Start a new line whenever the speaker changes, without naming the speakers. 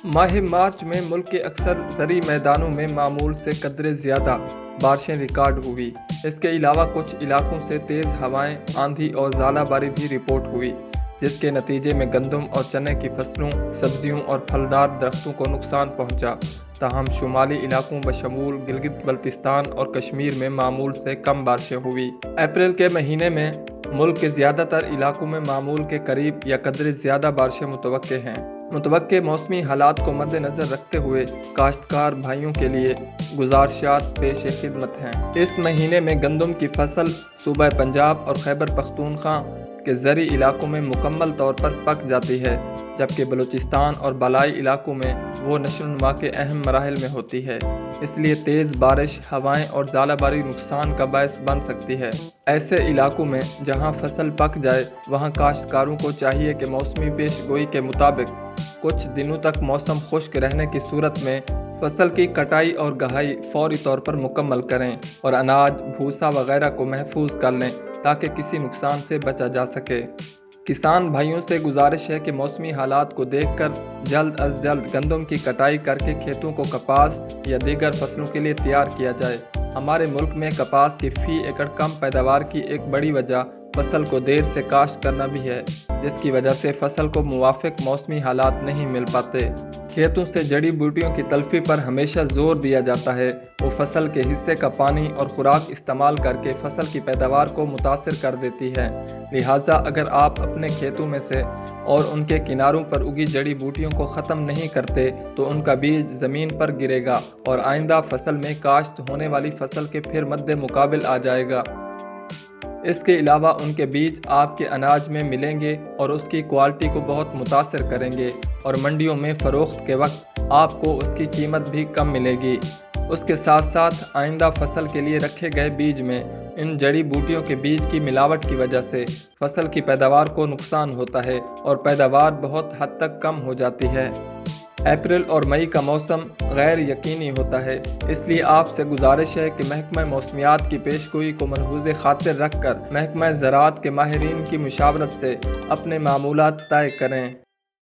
माह मार्च में मुल्क के अक्सर ज़रई मैदानों में मामूल से कदरे ज़्यादा बारिशें रिकॉर्ड हुई। इसके अलावा कुछ इलाकों से तेज़ हवाएं, आंधी और ज़ालाबारी भी रिपोर्ट हुई, जिसके नतीजे में गंदम और चने की फसलों, सब्जियों और फलदार दरख्तों को नुकसान पहुंचा। ताहम शुमाली इलाकों बशमूल गिलगित बल्तिस्तान और कश्मीर में मामूल से कम बारिशें हुई। अप्रैल के महीने में मुल्क के ज़्यादातर इलाकों में मामूल के करीब या कदरे ज़्यादा बारिशें मुतवक्के हैं। मुतवक्के मौसमी हालात को मद्देनज़र रखते हुए काश्तकार भाइयों के लिए गुजारिशात पेश खिदमत हैं। इस महीने में गंदम की फसल सूबा पंजाब और खैबर पख्तूनख्वा के ज़रई इलाकों में मुकम्मल तौर पर पक जाती है, जबकि बलूचिस्तान और बालाई इलाकों में वो नशोनुमा के अहम मराहिल में होती है। इसलिए तेज़ बारिश, हवाएं और ज़ालाबारी नुकसान का बायस बन सकती है। ऐसे इलाकों में जहां फसल पक जाए, वहां काश्तकारों को चाहिए कि मौसमी पेशगोई के मुताबिक कुछ दिनों तक मौसम खुश्क रहने की सूरत में फसल की कटाई और गहाई फौरी तौर पर मुकम्मल करें और अनाज, भूसा वगैरह को महफूज कर लें ताकि किसी नुकसान से बचा जा सके। किसान भाइयों से गुजारिश है कि मौसमी हालात को देखकर जल्द अज जल्द गंदम की कटाई करके खेतों को कपास या दीगर फसलों के लिए तैयार किया जाए। हमारे मुल्क में कपास की फी एकड़ कम पैदावार की एक बड़ी वजह फसल को देर से काश्त करना भी है, जिसकी वजह से फसल को मुवाफिक मौसमी हालात नहीं मिल पाते। खेतों से जड़ी बूटियों की तलफी पर हमेशा जोर दिया जाता है। वो फसल के हिस्से का पानी और खुराक इस्तेमाल करके फसल की पैदावार को मुतासर कर देती है। लिहाजा अगर आप अपने खेतों में से और उनके किनारों पर उगी जड़ी बूटियों को ख़त्म नहीं करते तो उनका बीज ज़मीन पर गिरेगा और आइंदा फसल में काश्त होने वाली फसल के फिर मद्दे मुकाबिल आ जाएगा। इसके अलावा उनके बीज आपके अनाज में मिलेंगे और उसकी क्वालिटी को बहुत मुतासर करेंगे और मंडियों में फ़रोख्त के वक्त आपको उसकी कीमत भी कम मिलेगी। उसके साथ साथ आइंदा फसल के लिए रखे गए बीज में इन जड़ी बूटियों के बीज की मिलावट की वजह से फसल की पैदावार को नुकसान होता है और पैदावार बहुत हद तक कम हो जाती है। अप्रैल और मई का मौसम गैर यकीनी होता है, इसलिए आपसे गुजारिश है कि महकमा मौसमियात की पेशगोई को मलहूज़ खातिर रख कर महकमा ज़राअत के माहिरीन की मुशावरत से अपने मामूलात तय करें।